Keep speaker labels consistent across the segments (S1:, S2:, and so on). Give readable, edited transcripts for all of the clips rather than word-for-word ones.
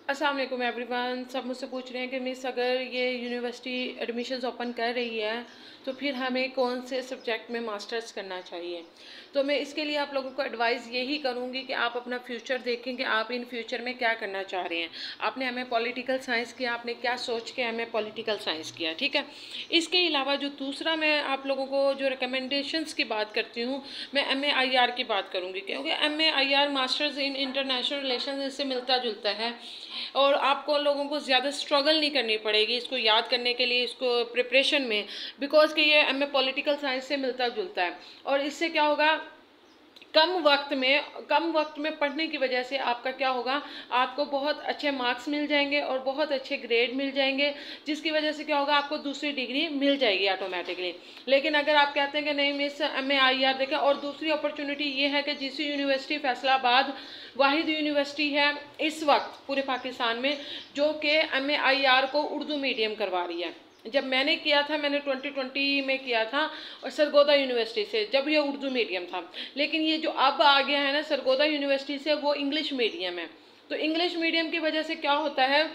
S1: अस्सलाम वालेकुम एवरीवन। सब मुझसे पूछ रहे हैं कि मिस अगर ये यूनिवर्सिटी एडमिशन्स ओपन कर रही है तो फिर हमें कौन से सब्जेक्ट में मास्टर्स करना चाहिए। तो मैं इसके लिए आप लोगों को एडवाइस यही करूँगी कि आप अपना फ्यूचर देखें कि आप इन फ्यूचर में क्या करना चाह रहे हैं। आपने हमें पॉलिटिकल साइंस किया, आपने क्या सोच के हमें पॉलिटिकल साइंस किया, ठीक है। इसके अलावा जो दूसरा मैं आप लोगों को जो रिकमेंडेशंस की बात करती हूँ, मैं MA-IR की बात करूँगी, क्योंकि MA-IR masters in international relation इससे मिलता जुलता है और आपको लोगों को ज़्यादा स्ट्रगल नहीं करनी पड़ेगी इसको याद करने के लिए, इसको प्रिपरेशन में, बिकॉज कि ये MA पॉलिटिकल साइंस से मिलता जुलता है। और इससे क्या होगा, कम वक्त में पढ़ने की वजह से आपका क्या होगा, आपको बहुत अच्छे मार्क्स मिल जाएंगे और बहुत अच्छे ग्रेड मिल जाएंगे, जिसकी वजह से क्या होगा, आपको दूसरी डिग्री मिल जाएगी ऑटोमेटिकली। लेकिन अगर आप कहते हैं कि नहीं मिस MA-IR देखें, और दूसरी अपॉर्चुनिटी ये है कि GC यूनिवर्सिटी फैसलाबाद वाहिद यूनिवर्सिटी है इस वक्त पूरे पाकिस्तान में जो कि MA-IR को उर्दू मीडियम करवा रही है। जब मैंने किया था, मैंने 2020 में किया था और सरगोदा यूनिवर्सिटी से, जब ये उर्दू मीडियम था। लेकिन ये जो अब आ गया है ना सरगोदा यूनिवर्सिटी से, वो इंग्लिश मीडियम है। तो इंग्लिश मीडियम की वजह से क्या होता है,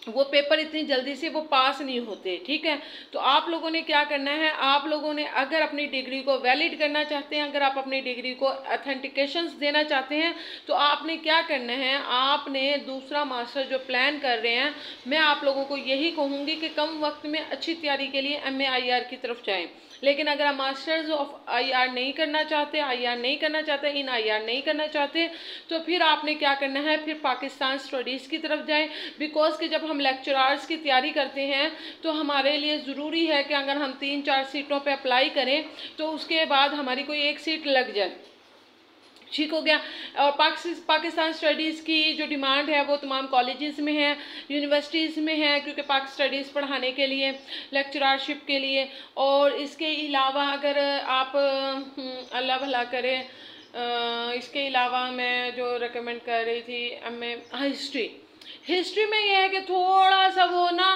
S1: वो पेपर इतनी जल्दी से वो पास नहीं होते, ठीक है। तो आप लोगों ने क्या करना है, आप लोगों ने अगर अपनी डिग्री को वैलिड करना चाहते हैं, अगर आप अपनी डिग्री को ऑथेंटिकेशंस देना चाहते हैं, तो आपने क्या करना है, आपने दूसरा मास्टर जो प्लान कर रहे हैं, मैं आप लोगों को यही कहूँगी कि कम वक्त में अच्छी तैयारी के लिए MA-IR की तरफ जाएँ। लेकिन अगर आप मास्टर्स ऑफ IR नहीं करना चाहते, IR नहीं करना चाहते, इन IR नहीं करना चाहते, तो फिर आपने क्या करना है, फिर पाकिस्तान स्टडीज़ की तरफ जाएं। बिकॉज कि जब हम लेक्चरार्स की तैयारी करते हैं तो हमारे लिए ज़रूरी है कि अगर हम 3-4 सीटों पे अप्लाई करें तो उसके बाद हमारी कोई एक सीट लग जाए, ठीक हो गया। और पाकिस्तान स्टडीज़ की जो डिमांड है वो तमाम कॉलेजेस में है, यूनिवर्सिटीज़ में है, क्योंकि पाक स्टडीज़ पढ़ाने के लिए, लेक्चरारशिप के लिए। और इसके अलावा अगर आप अल्लाह भला करे, इसके अलावा मैं जो रिकमेंड कर रही थी हिस्ट्री में यह है कि थोड़ा सा वो ना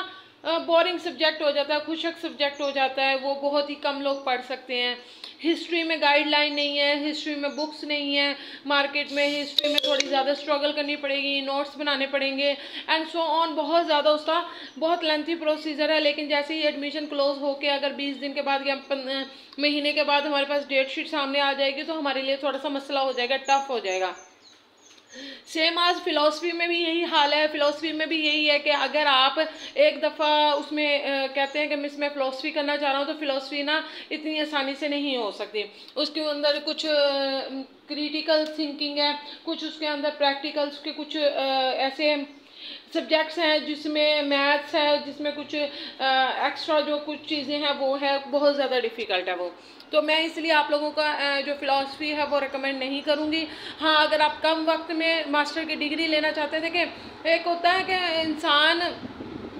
S1: बोरिंग सब्जेक्ट हो जाता है, खुशक सब्जेक्ट हो जाता है, वो बहुत ही कम लोग पढ़ सकते हैं। हिस्ट्री में गाइडलाइन नहीं है, हिस्ट्री में बुक्स नहीं है मार्केट में, हिस्ट्री में थोड़ी ज़्यादा स्ट्रगल करनी पड़ेगी, नोट्स बनाने पड़ेंगे एंड सो ऑन, बहुत ज़्यादा उसका बहुत लेंथी प्रोसीजर है। लेकिन जैसे ही एडमिशन क्लोज होके अगर 20 दिन के बाद या महीने के बाद हमारे पास डेट शीट सामने आ जाएगी तो हमारे लिए थोड़ा सा मसला हो जाएगा, टफ हो जाएगा। सेम आज फ़िलासफ़ी में भी यही हाल है। फ़िलासफ़ी में भी यही है कि अगर आप एक दफ़ा उसमें कहते हैं कि मिस मैं फ़िलासफ़ी करना चाह रहा हूँ, तो फ़िलासफ़ी ना इतनी आसानी से नहीं हो सकती। उसके अंदर कुछ क्रिटिकल थिंकिंग है, कुछ उसके अंदर प्रैक्टिकल्स के कुछ ऐसे सब्जेक्ट्स हैं जिसमें मैथ्स है, जिसमें कुछ एक्स्ट्रा जो कुछ चीज़ें हैं वो है, बहुत ज़्यादा डिफ़िकल्ट है वो। तो मैं इसलिए आप लोगों का जो फ़िलासफ़ी है वो रिकमेंड नहीं करूँगी। हाँ, अगर आप कम वक्त में मास्टर की डिग्री लेना चाहते हैं, देखिए एक होता है कि इंसान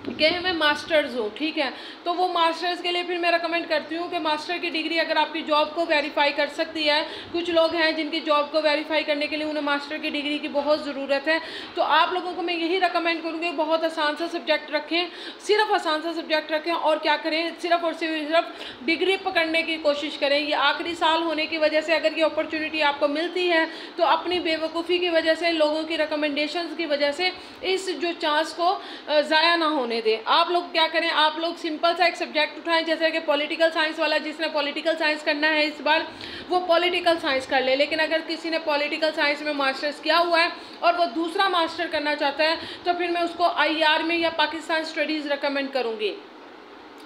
S1: कि मैं मास्टर्स हूँ, ठीक है, तो वो मास्टर्स के लिए फिर मैं रिकमेंड करती हूँ कि मास्टर की डिग्री अगर आपकी जॉब को वेरीफाई कर सकती है, कुछ लोग हैं जिनकी जॉब को वेरीफाई करने के लिए उन्हें मास्टर की डिग्री की बहुत ज़रूरत है, तो आप लोगों को मैं यही रिकमेंड करूँगी बहुत आसान सा सब्जेक्ट रखें, सिर्फ आसान सा सब्जेक्ट रखें और क्या करें, सिर्फ और सिर्फ डिग्री पकड़ने की कोशिश करें। ये आखिरी साल होने की वजह से अगर ये अपॉर्चुनिटी आपको मिलती है तो अपनी बेवकूफ़ी की वजह से, लोगों की रिकमेंडेशंस की वजह से इस जो चांस को ज़ाया ना होने दें। आप लोग क्या करें, आप लोग सिंपल सा एक सब्जेक्ट उठाएं, जैसे कि पॉलिटिकल साइंस वाला, जिसने पॉलिटिकल साइंस करना है इस बार वो पॉलिटिकल साइंस कर ले। लेकिन अगर किसी ने पॉलिटिकल साइंस में मास्टर्स किया हुआ है और वो दूसरा मास्टर करना चाहता है तो फिर मैं उसको IR में या पाकिस्तान स्टडीज़ रिकमेंड करूँगी।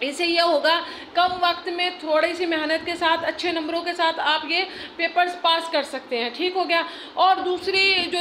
S1: इससे यह होगा कम वक्त में थोड़ी सी मेहनत के साथ, अच्छे नंबरों के साथ आप ये पेपर्स पास कर सकते हैं, ठीक हो गया। और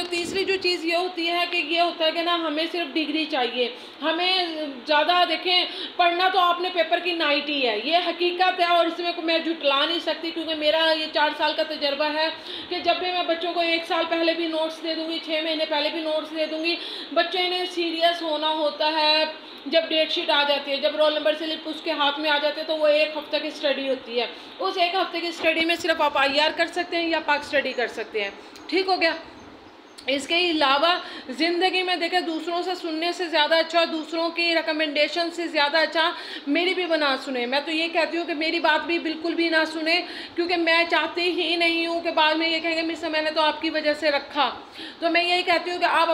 S1: तीसरी जो चीज़ ये होती है कि ये होता है कि ना हमें सिर्फ डिग्री चाहिए, हमें ज़्यादा देखें पढ़ना तो आपने पेपर की नाइट ही है, ये हकीकत है और इसमें मैं झुटला नहीं सकती, क्योंकि मेरा ये 4 साल का तजर्बा है कि जब भी मैं बच्चों को 1 साल पहले भी नोट्स दे दूँगी, 6 महीने पहले भी नोट्स दे दूँगी, बच्चे ने सीरियस होना होता है जब डेट शीट आ जाती है, जब रोल नंबर स्लिप उसके हाथ में आ जाते हैं, तो वो 1 हफ्ते की स्टडी होती है। उस 1 हफ्ते की स्टडी में सिर्फ आप IR कर सकते हैं या पाक स्टडी कर सकते हैं, ठीक हो गया। इसके अलावा ज़िंदगी में देखें, दूसरों से सुनने से ज़्यादा अच्छा, दूसरों की रिकमेंडेशन से ज़्यादा अच्छा मेरी भी ना सुने। मैं तो ये कहती हूँ कि मेरी बात भी बिल्कुल भी ना सुने, क्योंकि मैं चाहती ही नहीं हूँ कि बाद में ये कहेंगे मिस मैंने तो आपकी वजह से रखा। तो मैं यही कहती हूँ कि आप